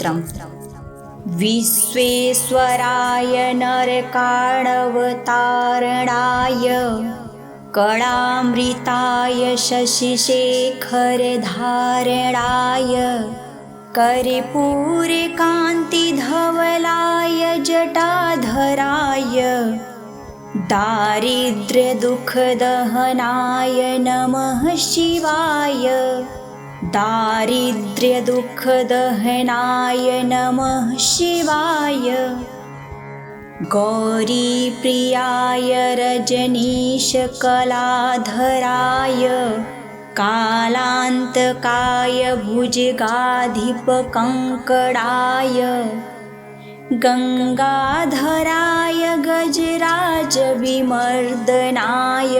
स्तोत्रम्। विश्वेश्वराय नरकाणवतारणाय कलामृताय शशिशेखरधारणाय कर्पूरकान्तिधवलाय जटाधराय दारिद्र्यदुःखदहनाय नमः शिवाय। दारिद्र्यदुःखदहनाय नमः शिवाय। गौरीप्रियाय रजनीशकलाधराय कालान्तकाय भुजगाधिपकङ्कणाय गङ्गाधराय गजराजविमर्दनाय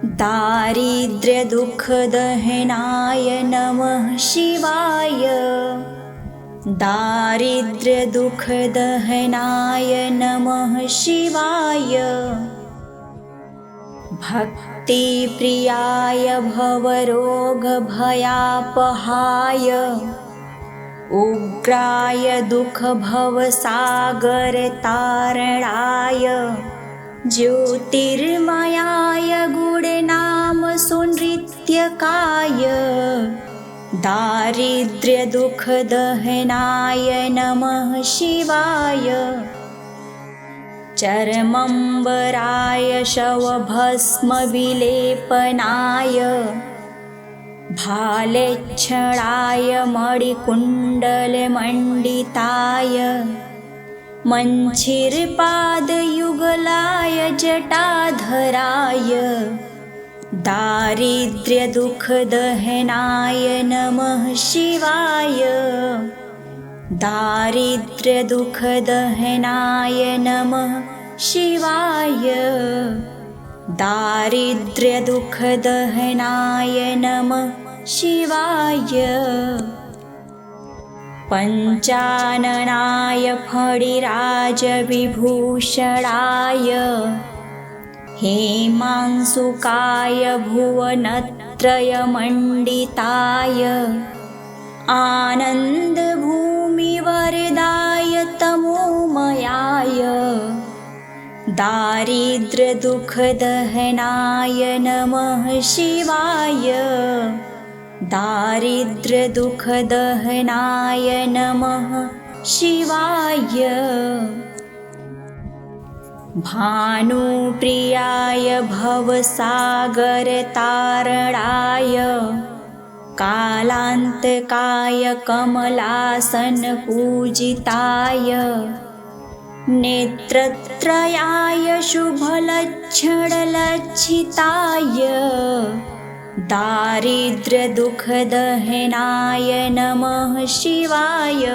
दारिद्र्यदुःखदहनाय नमः शिवाय। दारिद्र्यदुःखदहनाय नमः शिवाय। भक्तिप्रियाय भवरोगभयापहाय उग्राय दुःखभवसागरतारणाय ज्योतिर्मयाय गुणनामसुनृत्यकाय दारिद्र्यदुःखदहनाय नमः शिवाय। चर्मम्बराय शवभस्मविलेपनाय भालेच्छणाय मणिकुण्डलमण्डिताय मञ्चिरपादयुगलाय जटाधराय दारिद्र्यदुःखदहनाय नमः शिवाय। दारिद्र्यदुःखदहनाय नमः शिवाय। दारिद्र्यदुःखदहनाय नमः शिवाय। पञ्चाननाय फणिराजविभूषणाय हेमांशुकाय भुवनत्रयमण्डिताय आनन्दभूमिवरदाय तमोमयाय दारिद्र्यदुःखदहनाय नमः शिवाय। दारिद्र्यदुःखदहनाय नमः शिवाय। भानुप्रियाय भवसागरतारणाय कालान्तकाय कमलासनपूजिताय नेत्रत्रयाय शुभलक्षणलक्षिताय दारिद्र्यदुःखदहनाय नमः शिवाय।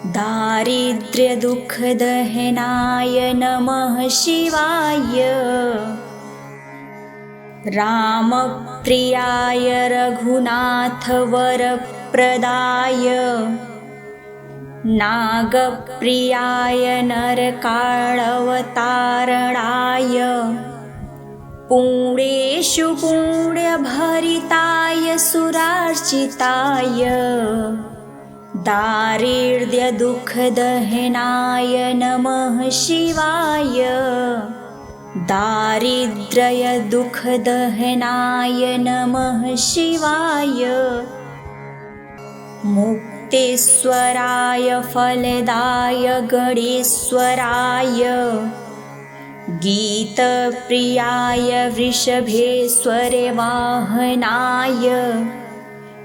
दारिद्र्यदुःखदहनाय नमः शिवाय। रामप्रियाय रघुनाथवरप्रदाय नागप्रियाय नरकाणवतारणाय पुण्येषु पुण्यभरिताय सुरार्चिताय दारिद्र्यदुःखदहनाय नमः शिवाय। दारिद्र्यदुःखदहनाय नमः शिवाय। मुक्तेश्वराय फलदाय गणेश्वराय गीतप्रियाय वृषभेश्वरवाहनाय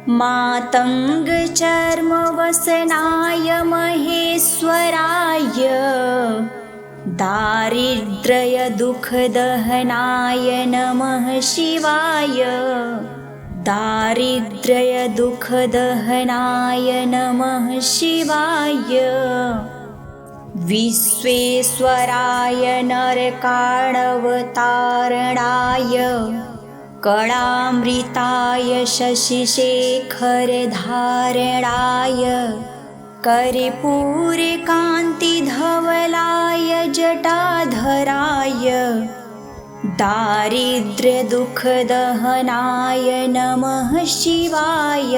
मातङ्गचर्मवसनाय महेश्वराय दारिद्र्यदुःखदहनाय नमः शिवाय। दारिद्र्यदुःखदहनाय नमः शिवाय। विश्वेश्वराय नरकाणवतारणाय कलामृताय शशिशेखरधारणाय कर्पूरकान्तिधवलाय जटाधराय दारिद्र्यदुःखदहनाय नमः शिवाय।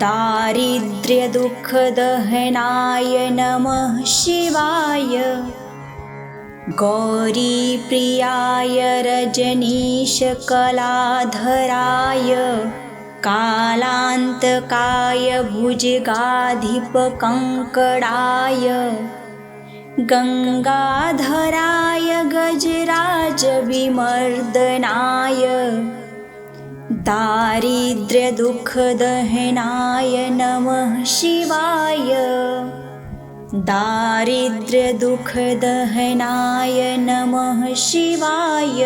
दारिद्र्यदुःखदहनाय नमः शिवाय। गौरीप्रियाय रजनीशकलाधराय कालान्तकाय भुजगाधिपकङ्कणाय गङ्गाधराय गजराजविमर्दनाय दारिद्र्यदुःखदहनाय नमः शिवाय। दारिद्र्यदुःखदहनाय नमः शिवाय।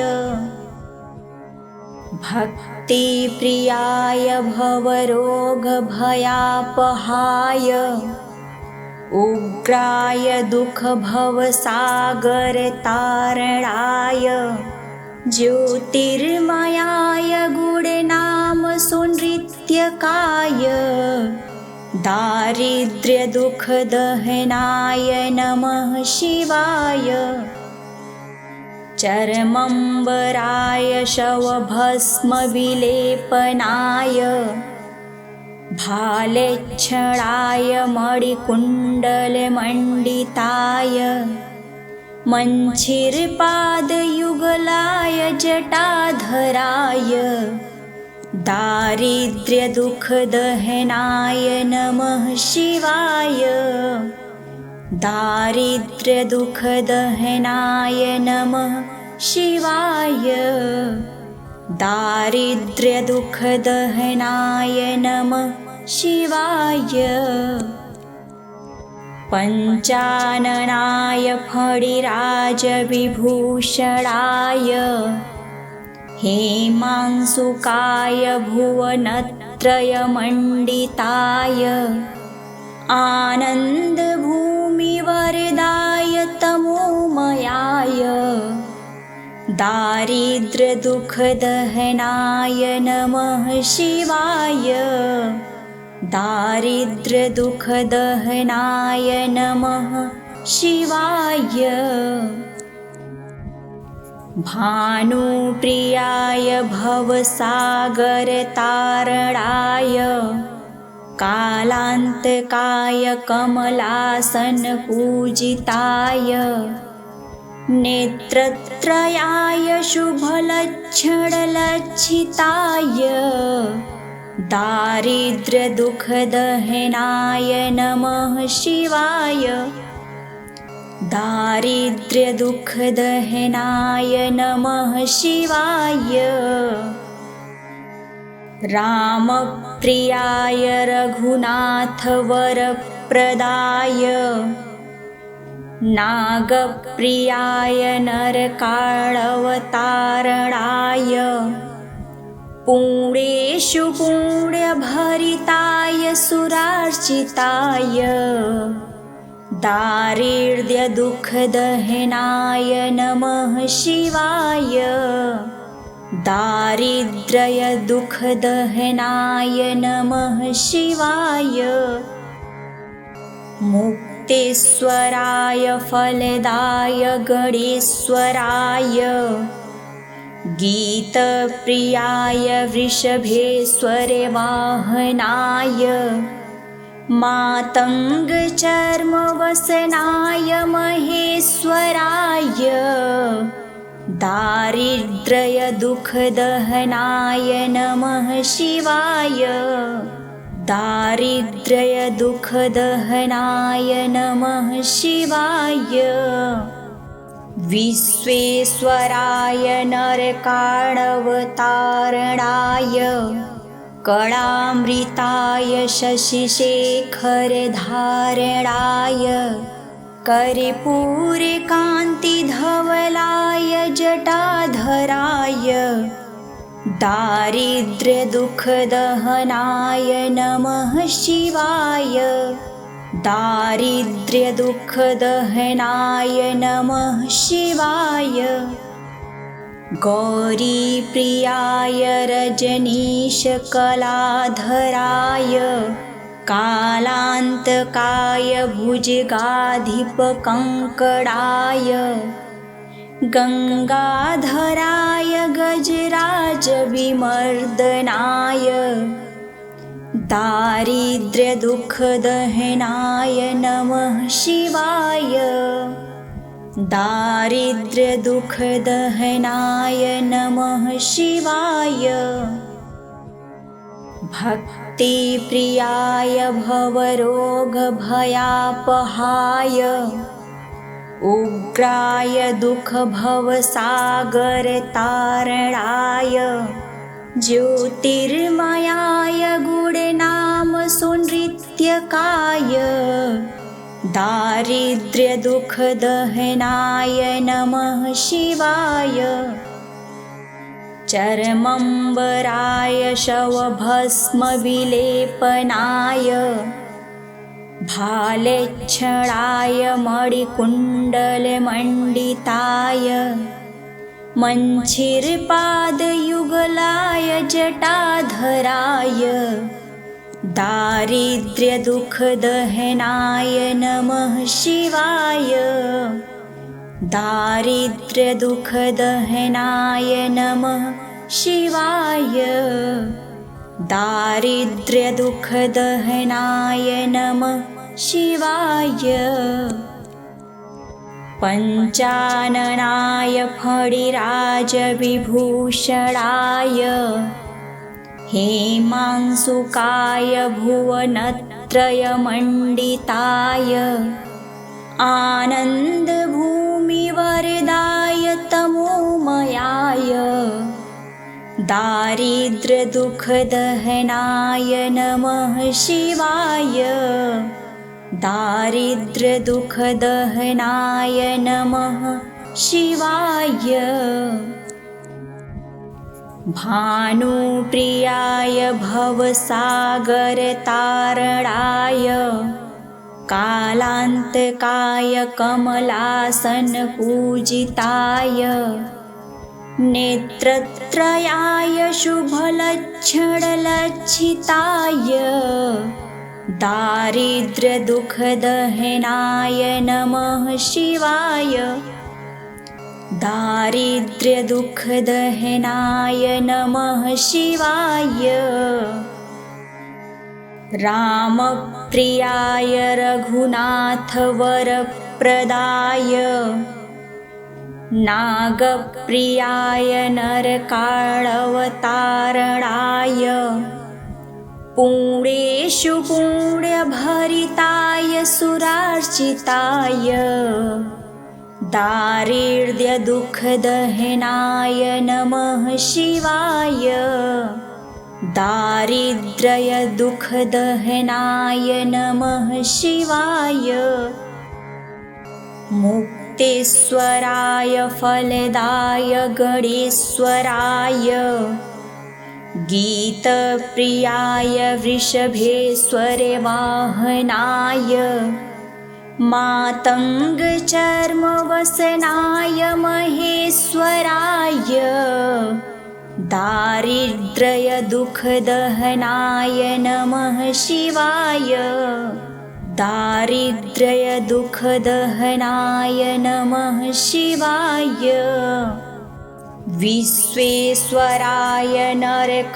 भक्तिप्रियाय भवरोगभयापहाय उग्राय दुःखभवसागरतारणाय ज्योतिर्मयाय गुणनामसुनृत्यकाय दारिद्र्यदुःखदहनाय नमः शिवाय। चर्मम्बराय शवभस्मविलेपनाय भालेच्छणाय मणिकुण्डलमण्डिताय मञ्छिरपादयुगलाय जटाधराय दारिद्र्यदुःखदहनाय नमः शिवाय। दारिद्र्यदुःखदहनाय नमः शिवाय। दारिद्र्यदुःखदहनाय नमः शिवाय। पञ्चाननाय फणिराजविभूषणाय हेमांशुकाय भुवनत्रयमण्डिताय आनन्दभूमिवरदाय तमोमयाय दारिद्र्यदुःखदहनाय नमः शिवाय। दारिद्र्यदुःखदहनाय नमः शिवाय। भानुप्रियाय भवसागरतारणाय कालान्तकाय कमलासनपूजिताय नेत्रत्रयाय शुभलक्षणलक्षिताय दारिद्र्यदुःखदहनाय नमः शिवाय। दारिद्र्यदुःखदहनाय नमः शिवाय। रामप्रियाय रघुनाथवरप्रदाय नागप्रियाय नरकाळवतारणाय पुण्येषु पुण्यभरिताय सुरार्चिताय दारिद्र्यदुःखदहनाय नमः शिवाय। दारिद्र्यदुःखदहनाय नमः शिवाय। मुक्तेश्वराय फलदाय गणेश्वराय गीतप्रियाय वृषभेश्वरवाहनाय मातङ्गचर्मवसनाय महेश्वराय दारिद्र्यदुःखदहनाय नमः शिवाय। दारिद्र्यदुःखदहनाय नमः शिवाय। विश्वेश्वराय नरकाणवतारणाय कलामृताय शशिशेखरधारणाय कर्पूरकान्तिधवलाय जटाधराय दारिद्र्यदुःखदहनाय नमः शिवाय। दारिद्र्यदुःखदहनाय नमः शिवाय। गौरीप्रियाय रजनीशकलाधराय कालान्तकाय भुजगाधिपकङ्कणाय गङ्गाधराय गजराजविमर्दनाय दारिद्र्यदुःखदहनाय नमः शिवाय। दारिद्र्यदुःखदहनाय नमः शिवाय। भक्तिप्रियाय भवरोगभयापहाय उग्राय दुःखभवसागरतारणाय ज्योतिर्मयाय गुणनामसुनृत्यकाय दारिद्र्यदुःखदहनाय नमः शिवाय। चर्मम्बराय शवभस्मविलेपनाय भालेच्छणाय मणिकुण्डलमण्डिताय मञ्चिरपादयुगलाय जटाधराय दारिद्र्यदुःखदहनाय नमः शिवाय। दारिद्र्यदुःखदहनाय नमः शिवाय। दारिद्र्यदुःखदहनाय नमः शिवाय। पञ्चाननाय फणिराजविभूषणाय हेमांशुकाय भुवनत्रयमण्डिताय आनन्दभूमिवरदाय तमोमयाय दारिद्र्यदुःखदहनाय नमः शिवाय। दारिद्र्यदुःखदहनाय नमः शिवाय। भानुप्रियाय भवसागरतारणाय कालान्तकाय कमलासनपूजिताय नेत्रत्रयाय शुभलक्षणलज्जिताय दारिद्र्यदुःखदहनाय नमः शिवाय। दारिद्र्यदुःखदहनाय नमः शिवाय। रामप्रियाय रघुनाथवरप्रदाय नागप्रियाय नरकाळवतारणाय पुण्येषु पुण्यभरिताय सुरार्चिताय दारिद्र्यदुःखदहनाय नमः शिवाय। दारिद्र्यदुःखदहनाय नमः शिवाय। मुक्तेश्वराय फलदाय गणेश्वराय गीतप्रियाय वृषभेश्वरवाहनाय मातङ्गचर्मवसनाय महेश्वराय दारिद्र्यदुःखदहनाय नमः शिवाय। दारिद्र्यदुःखदहनाय नमः शिवाय। विश्वेश्वराय नरकाणवतारणाय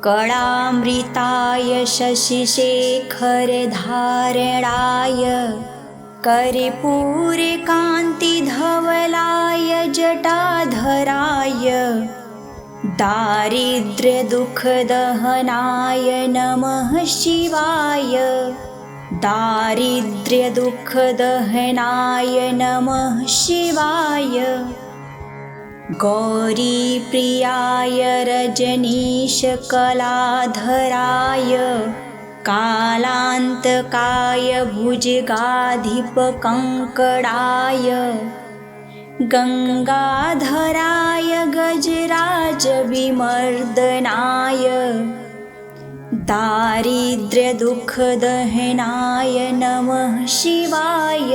कलामृताय शशिशेखरधारणाय कर्पूरकान्तिधवलाय जटाधराय दारिद्र्यदुःखदहनाय नमः शिवाय। दारिद्र्यदुःखदहनाय नमः शिवाय। गौरीप्रियाय रजनीशकलाधराय कालान्तकाय भुजगाधिपकङ्कणाय गङ्गाधराय गजराजविमर्दनाय दारिद्र्यदुःखदहनाय नमः शिवाय।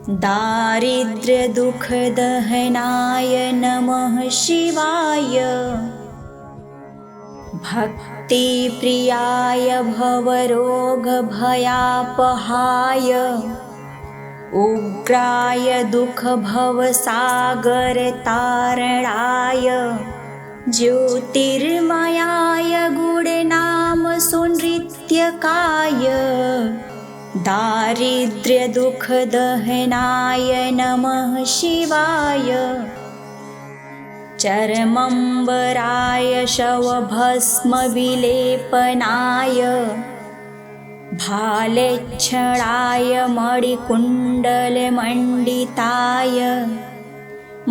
दारिद्र्यदुःखदहनाय नमः शिवाय। भक्तिप्रियाय भवरोगभयापहाय उग्राय दुःखभवसागरतारणाय ज्योतिर्मयाय गुणनाम सुनृत्यकाय दारिद्र्यदुःखदहनाय नमः शिवाय चर्मम्बराय शवभस्मविलेपनाय भालेच्छणाय मणिकुण्डलमण्डिताय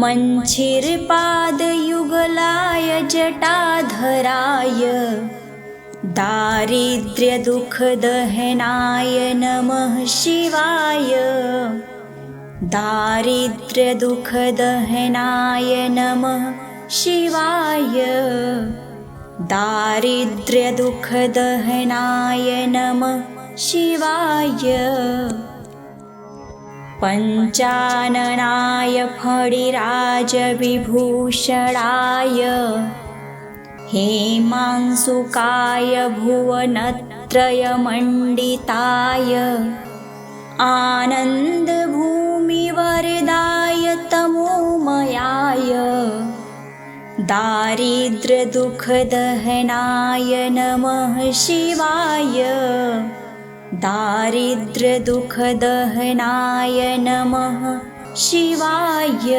मञ्चिरपादयुगलाय जटाधराय दारिद्र्यदुःखदहनाय नमः शिवाय दारिद्र्यदुःखदहनाय नमः शिवाय दारिद्र्यदुःखदहनाय नमः शिवाय पञ्चाननाय फणिराजविभूषणाय हेमांशुकाय भुवनत्रयमण्डिताय आनन्दभूमिवरदाय तमोमयाय दारिद्र्यदुःखदहनाय नमः शिवाय दारिद्र्यदुःखदहनाय नमः शिवाय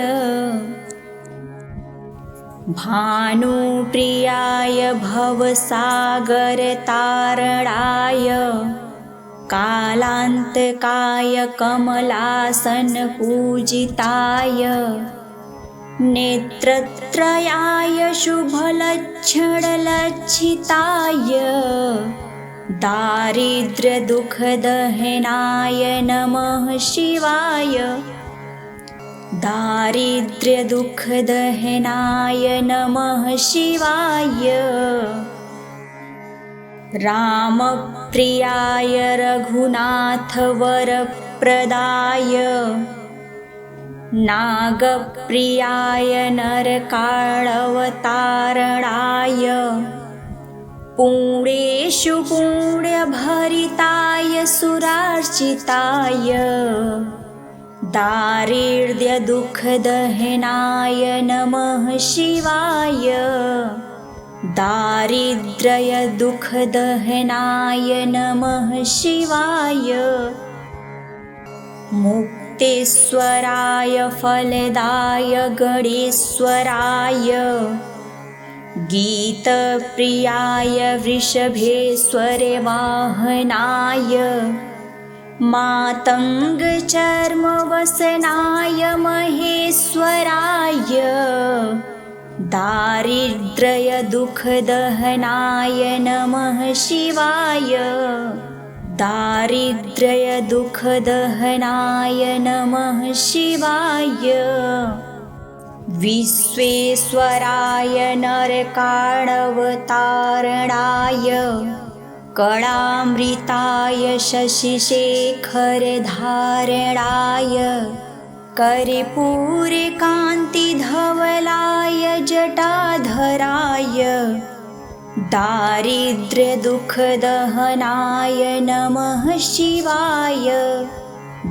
भानुप्रियाय भवसागरतारणाय कालान्तकाय कमलासनपूजिताय नेत्रत्रयाय शुभलक्षणलक्षिताय दारिद्र्यदुःखदहनाय नमः शिवाय दारिद्र्यदुःखदहनाय नमः शिवाय रामप्रियाय रघुनाथवरप्रदाय नागप्रियाय नरकाळवतारणाय पुण्येषु पुण्यभरिताय सुरार्चिताय दारिद्र्यदुःखदहनाय नमः शिवाय दारिद्र्यदुःखदहनाय नमः शिवाय मुक्तेश्वराय फलदाय गणेश्वराय गीतप्रियाय वृषभेश्वरवाहनाय मातङ्गचर्मवसनाय महेश्वराय दारिद्र्यदुःखदहनाय नमः शिवाय दारिद्र्यदुःखदहनाय नमः शिवाय विश्वेश्वराय नरकाणवतारणाय कलामृताय शशिशेखरधारणाय कर्पूरकान्तिधवलाय जटाधराय दारिद्र्यदुःखदहनाय नमः शिवाय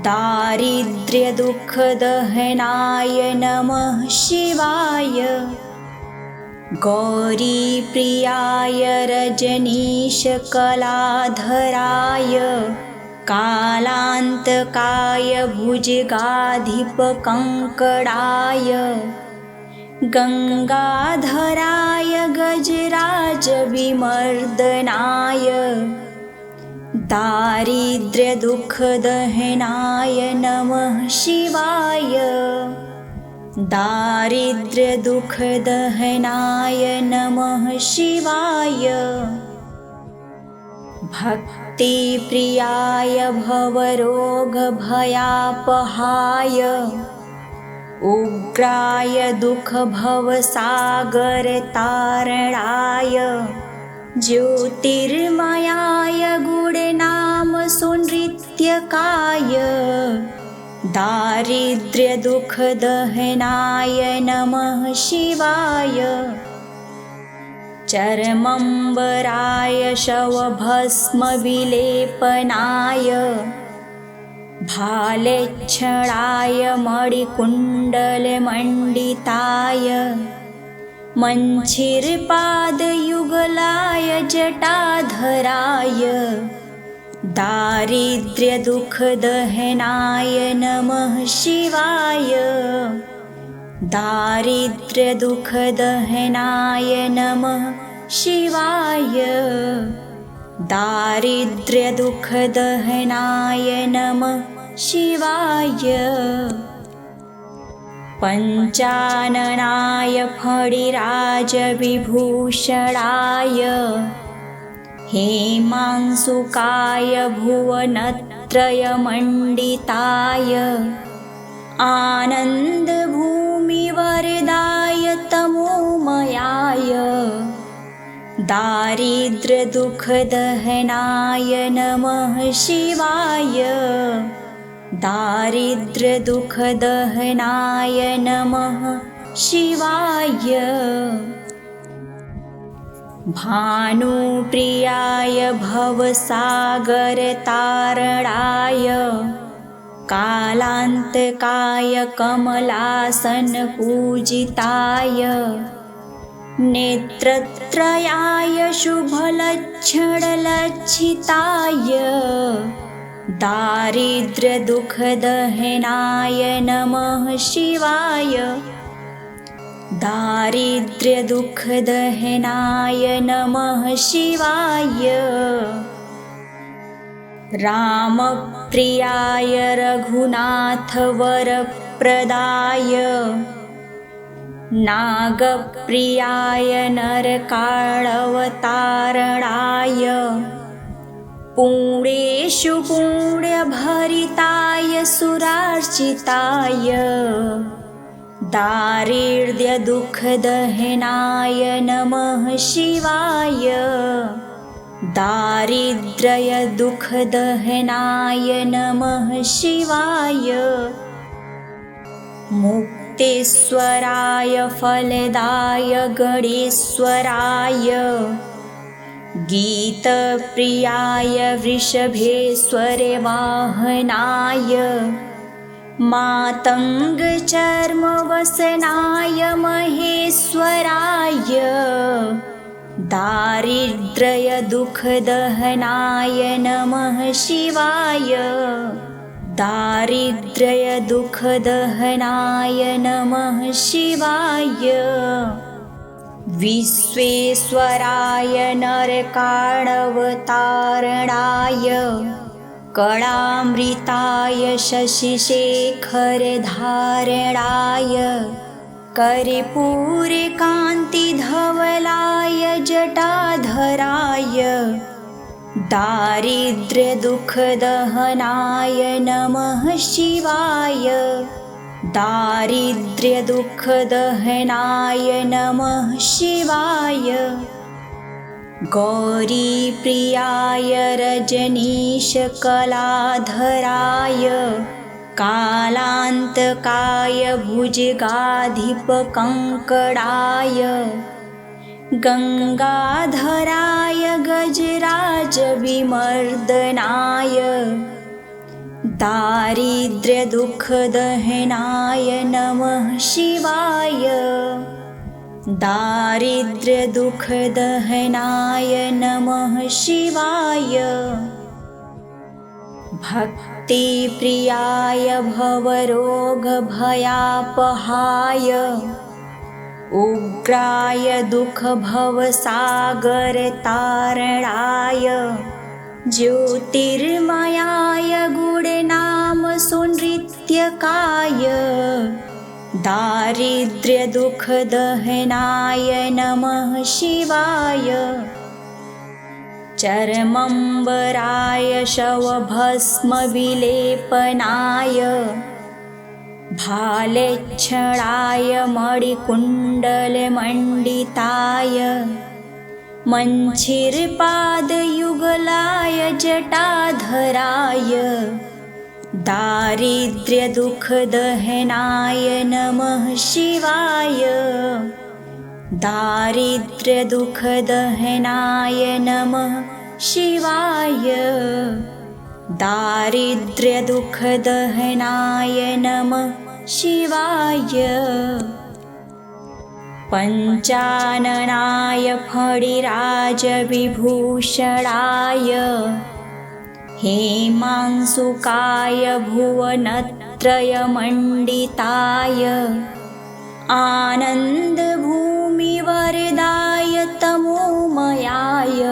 दारिद्र्यदुःखदहनाय नमः शिवाय गौरीप्रियाय रजनीशकलाधराय कालान्तकाय भुजगाधिपकङ्कणाय गङ्गाधराय गजराजविमर्दनाय दारिद्र्यदुःखदहनाय नमः शिवाय दारिद्र्यदुःखदहनाय नमः शिवाय भक्तिप्रियाय भवरोगभयापहाय उग्राय दुःखभवसागरतारणाय ज्योतिर्मयाय गुणनाम सुनृत्यकाय दारिद्र्यदुःखदहनाय नमः शिवाय चर्मम्बराय शवभस्मविलेपनाय भालेच्छणाय मणिकुण्डलमण्डिताय मञ्चिर्पादयुगलाय जटाधराय दारिद्र्यदुःखदहनाय नमः शिवाय दारिद्र्यदुःखदहनाय नमः शिवाय दारिद्र्यदुःखदहनाय नमः शिवाय पञ्चाननाय फणिराजविभूषणाय हेमांशुकाय भुवनत्रयमण्डिताय आनन्दभूमिवरदाय तमोमयाय दारिद्र्यदुःखदहनाय नमः शिवाय दारिद्र्यदुःखदहनाय नमः शिवाय भानुप्रियाय भवसागरतारणाय कालान्तकाय कमलासनपूजिताय नेत्रत्रयाय शुभलक्षणलज्जिताय दारिद्र्यदुःखदहनाय नमः शिवाय दारिद्र्यदुःखदहनाय नमः शिवाय रामप्रियाय रघुनाथवरप्रदाय नागप्रियाय नरकाळवतारणाय पुण्येषु पुण्यभरिताय सुरार्चिताय दारिद्र्यदुःखदहनाय नमः शिवाय दारिद्र्यदुःखदहनाय नमः शिवाय मुक्तेश्वराय फलदाय गणेश्वराय गीतप्रियाय वृषभेश्वरवाहनाय मातङ्गचर्मवसनाय महेश्वराय दारिद्र्यदुःखदहनाय नमः शिवाय दारिद्र्यदुःखदहनाय नमः शिवाय विश्वेश्वराय नरकाळवतारणाय कलामृताय शशिशेखरधारणाय कर्पूरकान्तिधवलाय जटाधराय दारिद्र्यदुःखदहनाय नमः शिवाय दारिद्र्यदुःखदहनाय नमः शिवाय गौरीप्रियाय रजनीशकलाधराय कालान्तकाय भुजगाधिपकङ्कणाय गङ्गाधराय गजराजविमर्दनाय दारिद्र्यदुःखदहनाय नमः शिवाय दारिद्र्यदुःखदहनाय नमः शिवाय भक्तिप्रियाय भवरोगभयापहाय उग्राय दुःखभवसागरतारणाय ज्योतिर्मयाय गुणनामसुनृत्यकाय दारिद्र्यदुःखदहनाय नमः शिवाय चर्मम्बराय शवभस्मविलेपनाय भालेच्छणाय मणिकुण्डलमण्डिताय मञ्चिर्पादयुगलाय जटाधराय दारिद्र्यदुःखदहनाय नमः शिवाय दारिद्र्यदुःखदहनाय नमः शिवाय दारिद्र्यदुःखदहनाय नमः शिवाय पञ्चाननाय फणिराजविभूषणाय हेमांशुकाय भुवनत्रयमण्डिताय आनन्दभूमिवरदाय तमोमयाय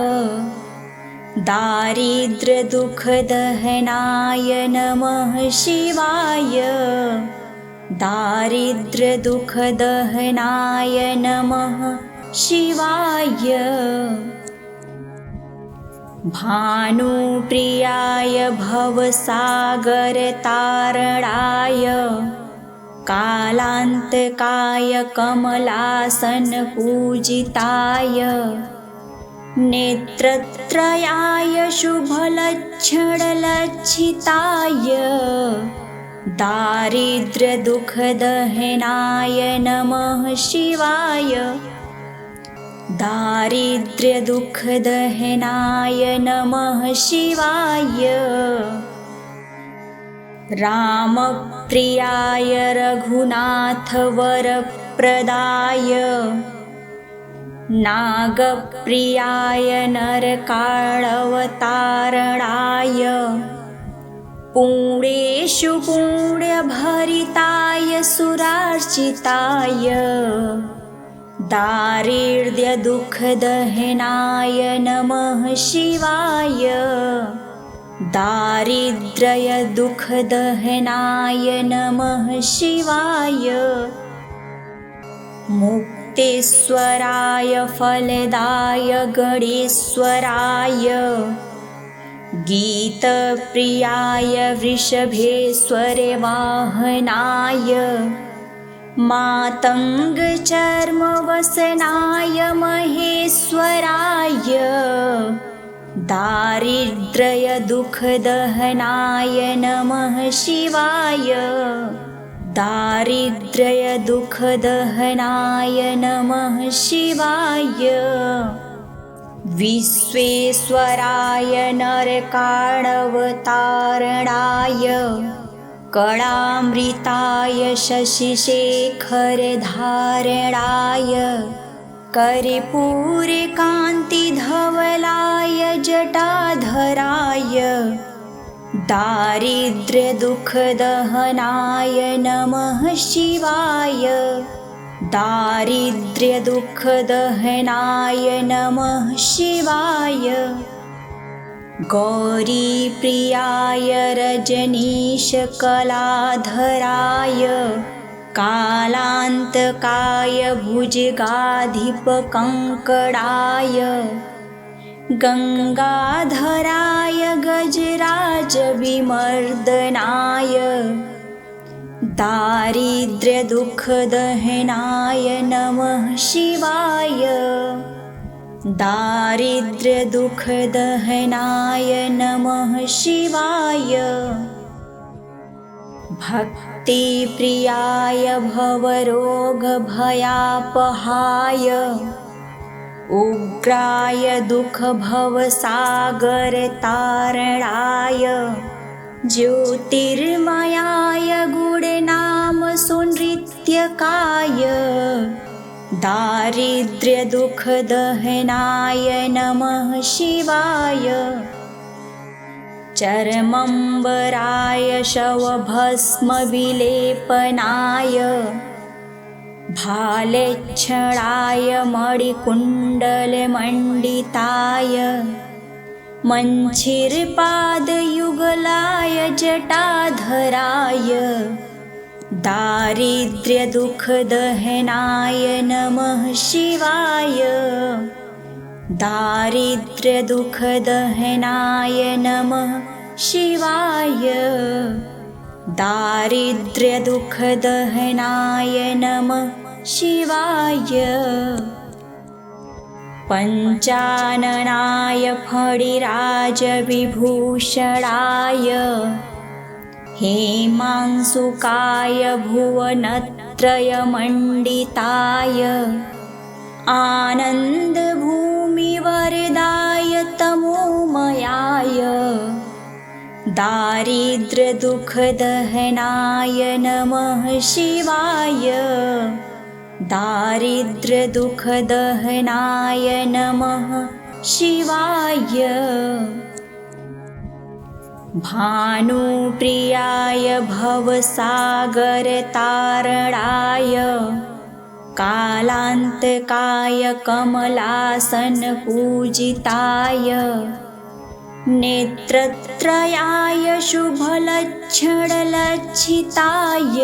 दारिद्र्यदुःखदहनाय नमः शिवाय दारिद्र्यदुःखदहनाय नमः शिवाय भानुप्रियाय भवसागरतारणाय कालान्तकाय कमलासनपूजिताय नेत्रत्रयाय शुभलक्षणलक्षिताय दारिद्र्यदुःखदहनाय नमः शिवाय दारिद्र्यदुःखदहनाय नमः शिवाय रामप्रियाय रघुनाथवरप्रदाय नागप्रियाय नरकाळवतारणाय पुण्येषु पुण्यभरिताय सुरार्चिताय दारिद्र्यदुःखदहनाय नमः शिवाय दारिद्र्यदुःखदहनाय नमः शिवाय मुक्तेश्वराय फलदाय गणेश्वराय गीतप्रियाय वृषभेश्वरवाहनाय मातङ्गचर्मवसनाय महेश्वराय दारिद्र्यदुःखदहनाय नमः शिवाय दारिद्र्यदुःखदहनाय नमः शिवाय विश्वेश्वराय नरकाळवतारणाय कलामृताय शशिशेखरधारणाय कर्पूरकान्तिधवलाय जटाधराय दारिद्र्यदुःखदहनाय नमः शिवाय दारिद्र्यदुःखदहनाय नमः शिवाय गौरीप्रियाय रजनीशकलाधराय कालान्तकाय भुजगाधिपकङ्कणाय गङ्गाधराय गजराजविमर्दनाय दारिद्र्यदुःखदहनाय नमः शिवाय दारिद्र्यदुःखदहनाय नमः शिवाय भक्तिप्रियाय भवरोगभयापहाय उग्राय दुःखभवसागरतारणाय ज्योतिर्मयाय गुणनामसुनृत्यकाय दारिद्र्यदुःखदहनाय नमः शिवाय चर्मम्बराय शवभस्मविलेपनाय भालेच्छणाय मणिकुण्डलमण्डिताय मञ्चिरपादयुगलाय जटाधराय दारिद्र्यदुःखदहनाय नमः शिवाय दारिद्र्यदुःखदहनाय नमः शिवाय दारिद्र्यदुःखदहनाय नमः शिवाय पञ्चाननाय फणिराजविभूषणाय हेमांशुकाय भुवनत्रयमण्डिताय आनन्दभूमिवरदाय तमोमयाय दारिद्र्यदुःखदहनाय नमः शिवाय दारिद्र्यदुःखदहनाय नमः शिवाय। भानुप्रियाय भवसागरतारणाय कालान्तकाय कमलासनपूजिताय नेत्रत्रयाय शुभलक्षणलज्जिताय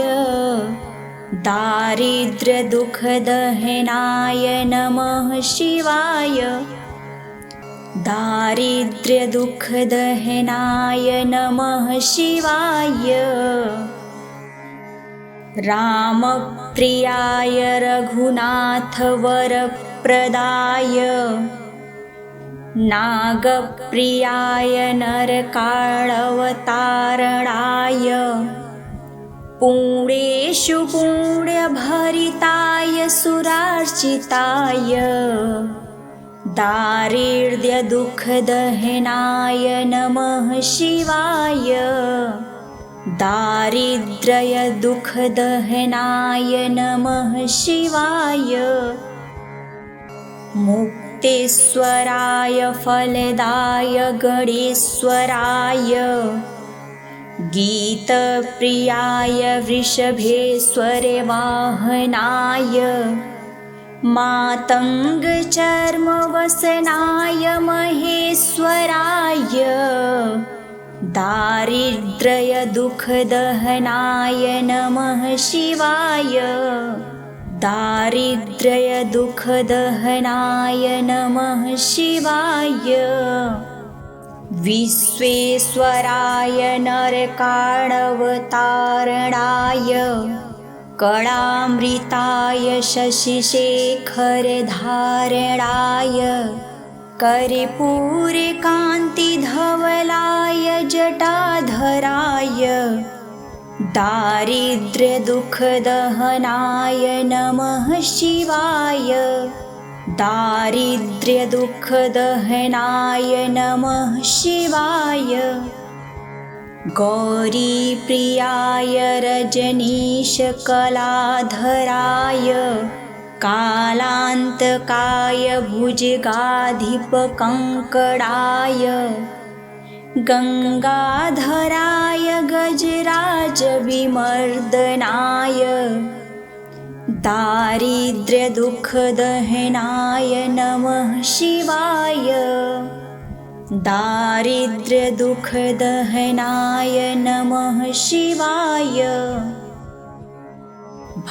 दारिद्र्यदुःखदहनाय नमः शिवाय। दारिद्र्यदुःखदहनाय नमः शिवाय। रामप्रियाय रघुनाथवरप्रदाय नागप्रियाय नरकाळवतारणाय पुण्येषु पुण्यभरिताय सुरार्चिताय दारिद्र्यदुःखदहनाय नमः शिवाय। दारिद्र्यदुःखदहनाय नमः शिवाय। मुक्तेश्वराय फलदाय गणेश्वराय गीतप्रियाय वृषभेश्वरवाहनाय मातङ्गचर्मवसनाय महेश्वराय दारिद्र्यदुःखदहनाय नमः शिवाय। दारिद्र्यदुःखदहनाय नमः शिवाय। विश्वेश्वराय नरकाळवतारणाय कलामृताय शशिशेखरधारणाय कर्पूरकान्तिधवलाय जटाधराय दारिद्र्यदुःखदहनाय नमः शिवाय। दारिद्र्यदुःखदहनाय नमः शिवाय। गौरीप्रियाय रजनीशकलाधराय कालान्तकाय भुजगाधिपकङ्कणाय गङ्गाधराय गजराजविमर्दनाय दारिद्र्यदुःखदहनाय नमः शिवाय। दारिद्र्यदुःखदहनाय नमः शिवाय।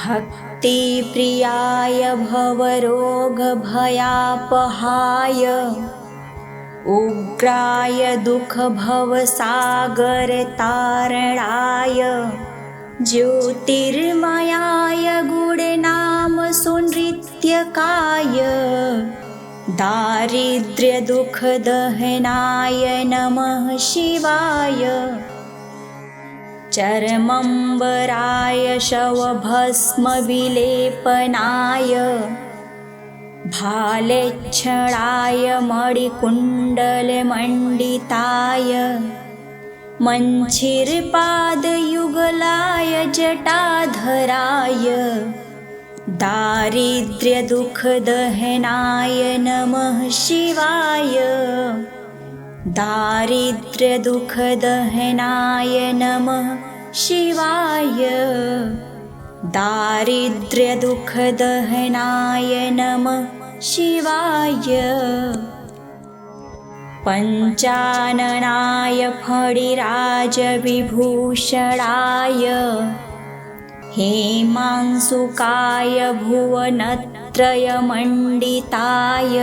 भक्तिप्रियाय भवरोगभयापहाय उग्राय दुःखभवसागरतारणाय ज्योतिर्मयाय गुणनामसुनृत्यकाय दारिद्र्यदुःखदहनाय नमः शिवाय। चर्मम्बराय शवभस्मविलेपनाय भालेच्छणाय मणिकुण्डलमण्डिताय मञ्चिरपादयुगलाय जटाधराय दारिद्र्यदुःखदहनाय नमः शिवाय। दारिद्र्यदुःखदहनाय नमः शिवाय। दारिद्र्यदुःखदहनाय नमः शिवाय। पञ्चाननाय फणिराजविभूषणाय हेमांशुकाय भुवनत्रयमण्डिताय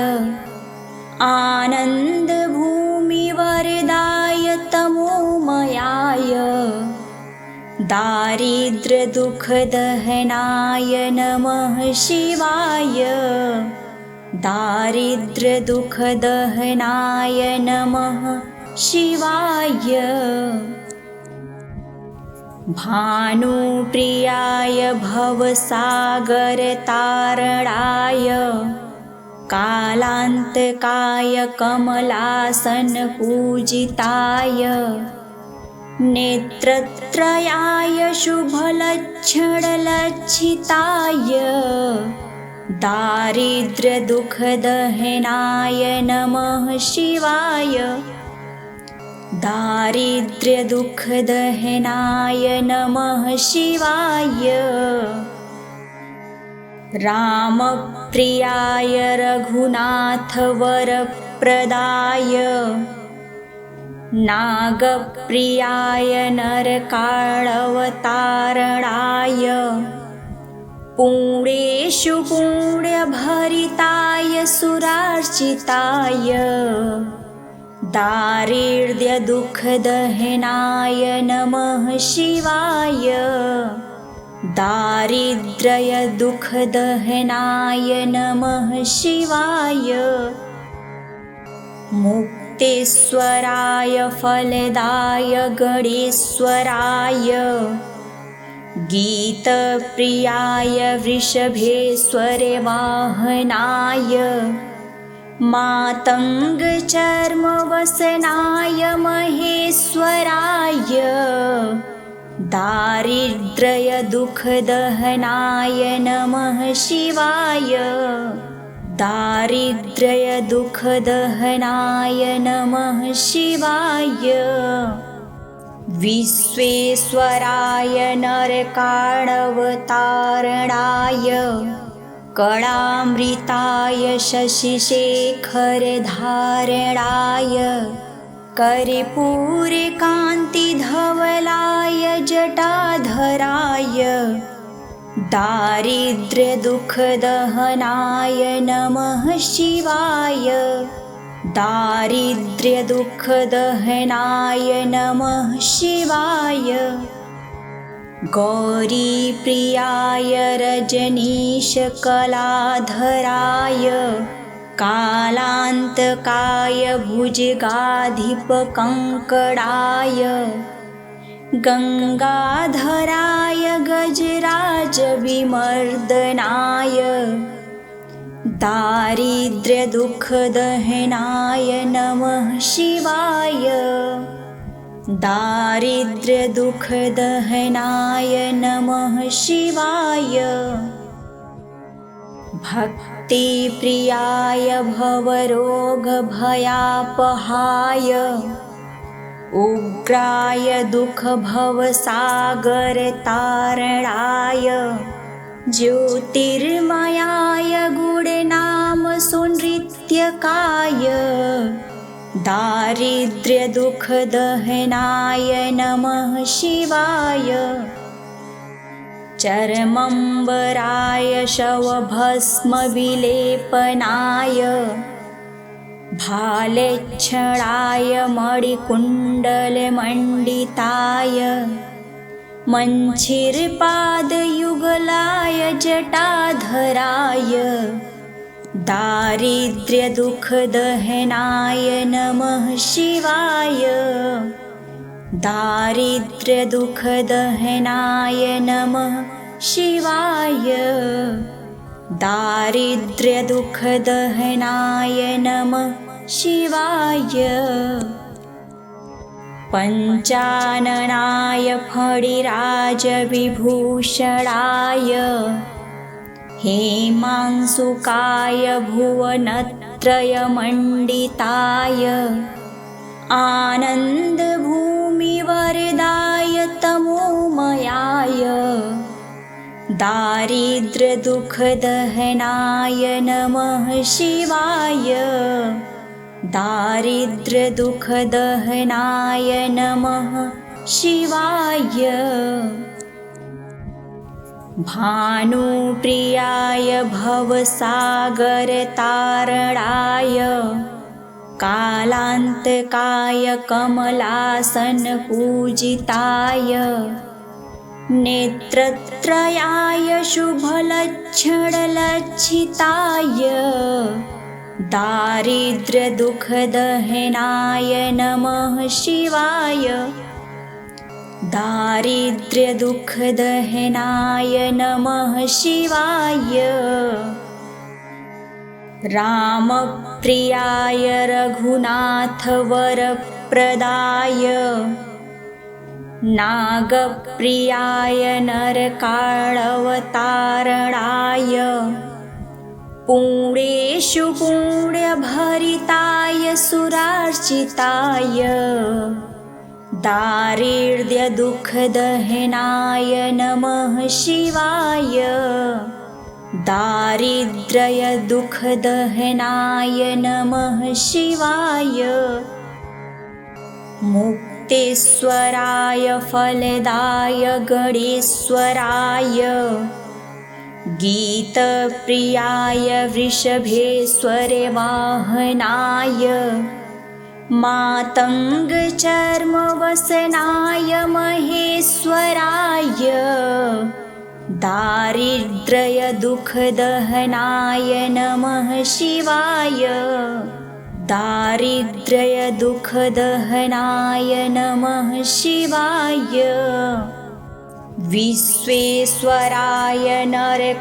आनन्दभूमिवरदाय तमोमयाय दारिद्र्यदुःखदहनाय नमः शिवाय। दारिद्र्यदुःखदहनाय नमः शिवाय। भानुप्रियाय भवसागरतारणाय कालान्तकाय कमलासनपूजिताय नेत्रत्रयाय शुभलक्षणलक्षिताय दारिद्र्यदुःखदहनाय नमः शिवाय। दारिद्र्यदुःखदहनाय नमः शिवाय। रामप्रियाय रघुनाथवरप्रदाय नागप्रियाय नरकाळवतारणाय पुण्येषु पुण्यभरिताय सुरार्चिताय दारिद्र्यदुःखदहनाय नमः शिवाय। दारिद्र्यदुःखदहनाय नमः शिवाय। मुक्तेश्वराय फलदाय गणेश्वराय गीतप्रियाय वृषभेश्वरे वाहनाय मातङ्गचर्मवसनाय महेश्वराय दारिद्र्यदुःखदहनाय नमः शिवाय। दारिद्र्यदुःखदहनाय नमः शिवाय। विश्वेश्वराय नरकाळवतारणाय कलामृताय शशिशेखरधारणाय कर्पूरकान्तिधवलाय जटाधराय दारिद्र्यदुःखदहनाय नमः शिवाय। दारिद्र्यदुःखदहनाय नमः शिवाय। गौरीप्रियाय रजनीशकलाधराय कालान्तकाय भुजगाधिपकङ्कणाय गङ्गाधराय गजराजविमर्दनाय दारिद्र्यदुःखदहनाय नमः शिवाय। दारिद्र्यदुःखदहनाय नमः शिवाय। भक्तिप्रियाय भवरोगभयापहाय उग्राय दुःखभवसागरतारणाय ज्योतिर्मयाय गुणनामसुनृत्यकाय दारिद्र्यदुःखदहनाय नमः शिवाय। चर्मम्बराय शवभस्मविलेपनाय भालेच्छणाय मणिकुण्डलमण्डिताय मञ्चिरपादयुगलाय जटाधराय दारिद्र्यदुःखदहनाय नमः शिवाय। दारिद्र्यदुःखदहनाय नमः शिवाय। दारिद्र्यदुःखदहनाय नमः शिवाय। पञ्चाननाय फणिराजविभूषणाय हेमांशुकाय भुवनत्रयमण्डिताय आनन्दभूमिवरदाय तमोमयाय दारिद्र्यदुःखदहनाय नमः शिवाय। दारिद्र्यदुःखदहनाय नमः शिवाय। भानुप्रियाय भवसागरतारणाय कालान्तकाय कमलासनपूजिताय नेत्रत्रयाय शुभलक्षणलक्षिताय दारिद्र्यदुःखदहनाय नमः शिवाय। दारिद्र्यदुःखदहनाय नमः शिवाय। रामप्रियाय रघुनाथवरप्रदाय नागप्रियाय नरकाळवतारणाय पुण्येषु पुण्यभरिताय सुरार्चिताय दारिद्र्यदुःखदहनाय नमः शिवाय दारिद्र्यदुःखदहनाय नमः शिवाय मुक्तेश्वराय फलदाय गणेश्वराय गीतप्रियाय वृषभेश्वर वाहनाय मातङ्गचर्मवसनाय महेश्वराय दारिद्र्यदुःखदहनाय नमः शिवाय दारिद्र्यदुःखदहनाय नमः शिवाय विश्वेश्वराय नरकाळवतारणाय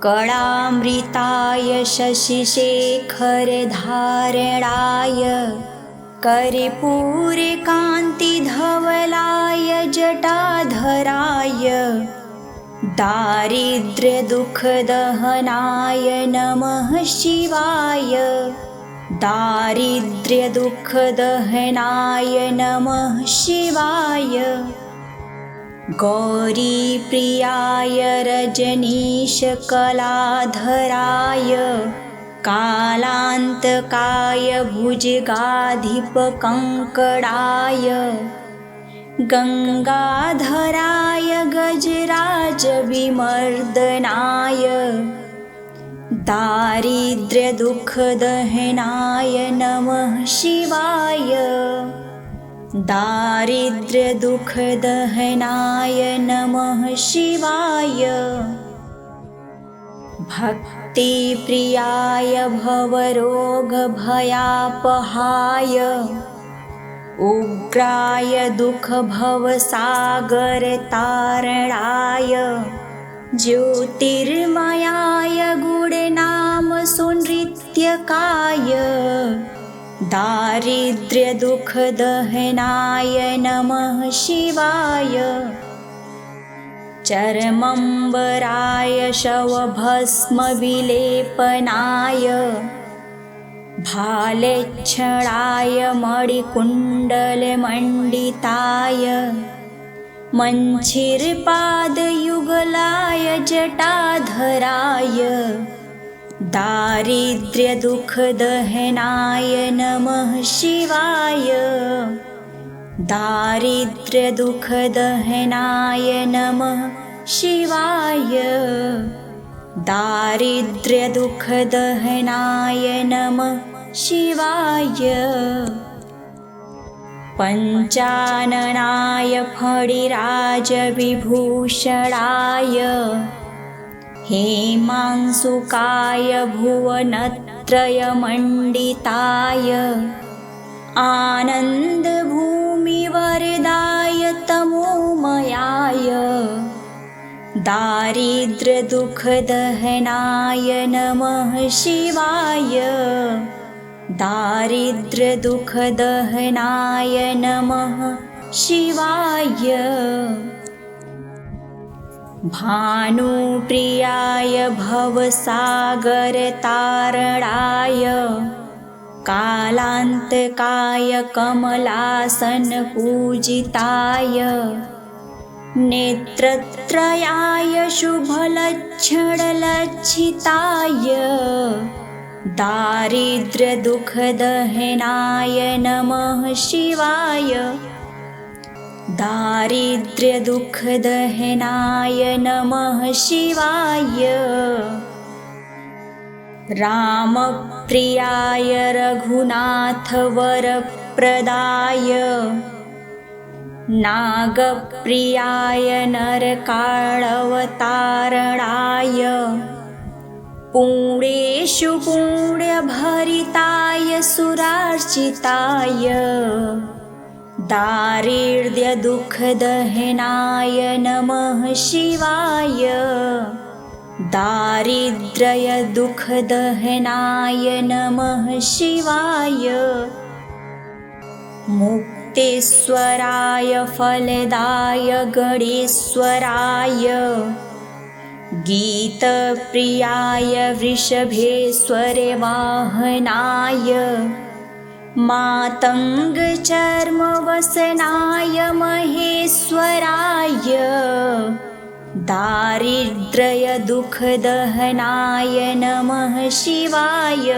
कलामृताय शशिशेखरधारणाय कर्पूरकान्तिधवलाय जटाधराय दारिद्र्यदुःखदहनाय नमः शिवाय दारिद्र्यदुःखदहनाय नमः शिवाय गौरीप्रियाय रजनीशकलाधराय कालान्तकाय भुजगाधिपकङ्कणाय गङ्गाधराय गजराजविमर्दनाय दारिद्र्यदुःखदहनाय नमः शिवाय दारिद्र्यदुःखदहनाय नमः शिवाय भक्तिप्रियाय भवरोगभयापहाय उग्राय दुःखभवसागरतारणाय ज्योतिर्मयाय गुणनामसुनृत्यकाय दारिद्र्यदुःखदहनाय नमः शिवाय चर्मम्बराय शवभस्मविलेपनाय भालेच्छणाय मणिकुण्डलमण्डिताय मञ्चिरपादयुगलाय जटाधराय दारिद्र्यदुःखदहनाय नमः शिवाय दारिद्र्यदुःखदहनाय नमः शिवाय दारिद्र्यदुःखदहनाय नमः शिवाय पञ्चाननाय फणिराजविभूषणाय हेमांशुकाय भुवनत्रयमण्डिताय आनन्दभूमिवरदाय तमोमयाय दारिद्र्यदुःखदहनाय नमः शिवाय दारिद्र्यदुःखदहनाय नमः शिवाय भानुप्रियाय भवसागरतारणाय कालान्तकाय कमलासनपूजिताय नेत्रत्रयाय शुभलक्षणलक्षिताय दारिद्र्यदुःखदहनाय नमः शिवाय दारिद्र्यदुःखदहनाय नमः शिवाय रामप्रियाय रघुनाथवरप्रदाय नागप्रियाय नरकाळवतारणाय पुण्येषु पुण्यभरिताय सुरार्चिताय दारिद्र्यदुःखदहनाय नमः शिवाय दारिद्र्यदुःखदहनाय नमः शिवाय मुक्तेश्वराय फलदाय गणेश्वराय गीतप्रियाय वृषभेश्वरे वाहनाय मातङ्गचर्मवसनाय महेश्वराय दारिद्र्यदुःखदहनाय नमः शिवाय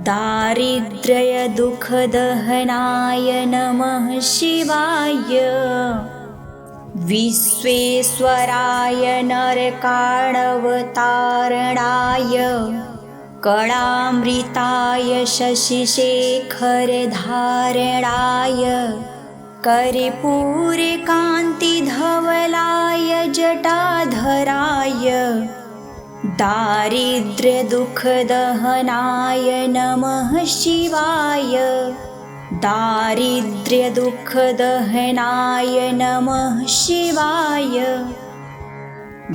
दारिद्र्यदुःखदहनाय नमः शिवाय विश्वेश्वराय नरकाणवतारणाय कलामृताय शशिशेखरधारणाय कर्पूरकान्तिधवलाय जटाधराय दारिद्र्यदुःखदहनाय नमः शिवाय दारिद्र्यदुःखदहनाय नमः शिवाय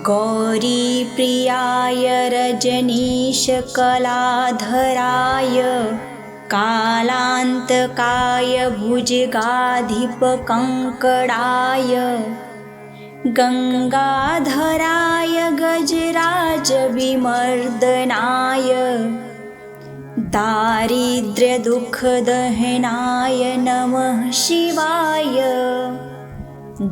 गौरीप्रियाय रजनीशकलाधराय कालान्तकाय भुजगाधिपकङ्कणाय गङ्गाधराय गजराजविमर्दनाय दारिद्र्यदुःखदहनाय नमः शिवाय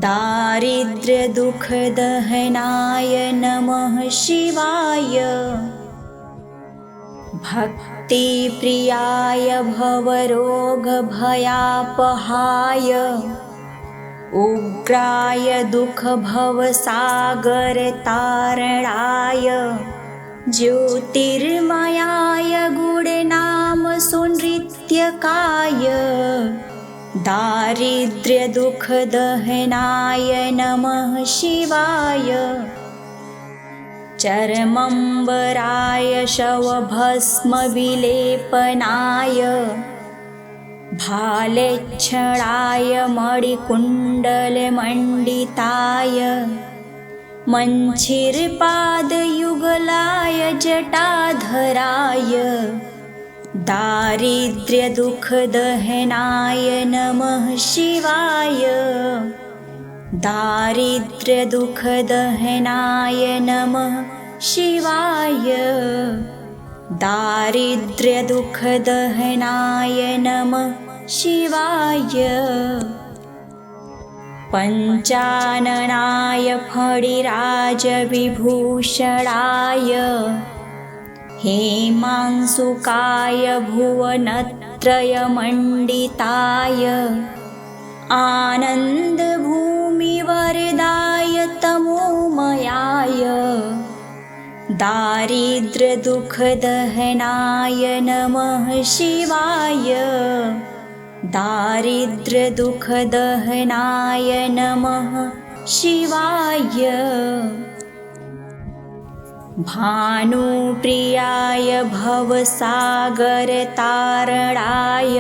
दारिद्र्यदुःखदहनाय नमः शिवाय भक्तिप्रियाय भवरोगभयापहाय उग्राय दुःखभवसागरतारणाय ज्योतिर्मयाय गुणनामसुनृत्यकाय दारिद्र्यदुःखदहनाय नमः शिवाय चर्मम्बराय शवभस्मविलेपनाय भालेच्छणाय मणिकुण्डलमण्डिताय मञ्चिरपादयुगलाय जटाधराय दारिद्र्यदुःखदहनाय नमः शिवाय दारिद्र्यदुःखदहनाय नमः शिवाय दारिद्र्यदुःखदहनाय नमः शिवाय पञ्चाननाय फणिराजविभूषणाय हेमांशुकाय भुवनत्रयमण्डिताय आनन्दभूमिवरदाय तमोमयाय दारिद्र्यदुःखदहनाय नमः शिवाय दारिद्र्यदुःखदहनाय नमः शिवाय भानुप्रियाय भवसागरतारणाय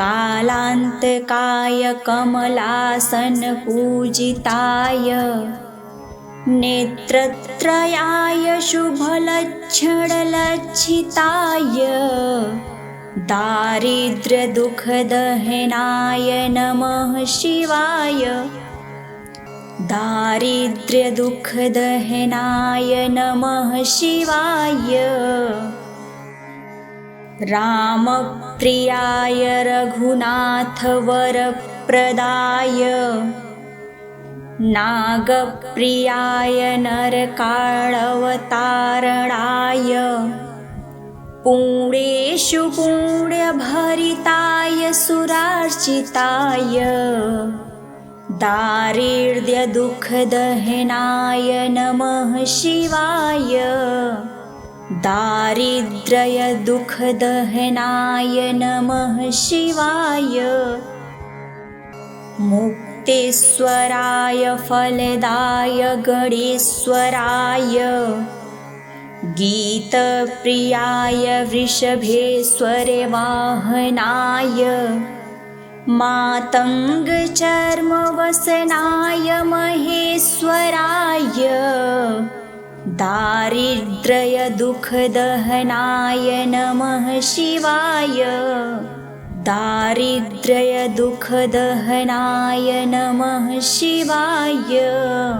कालान्तकाय कमलासनपूजिताय नेत्रत्रयाय शुभलक्षणलक्षिताय दारिद्र्यदुःखदहनाय नमः शिवाय दारिद्र्यदुःखदहनाय नमः शिवाय रामप्रियाय रघुनाथवरप्रदाय नागप्रियाय नरकाणवतारणाय पुण्येषु पुण्यभरिताय सुरार्चिताय दारिद्र्यदुःखदहनाय नमः शिवाय दारिद्र्यदुःखदहनाय नमः शिवाय मुक्तेश्वराय फलदाय गणेश्वराय गीतप्रियाय वृषभेश्वरे वाहनाय मातङ्गचर्मवसनाय महेश्वराय दारिद्र्यदुःखदहनाय नमः शिवाय दारिद्र्यदुःखदहनाय नमः शिवाय।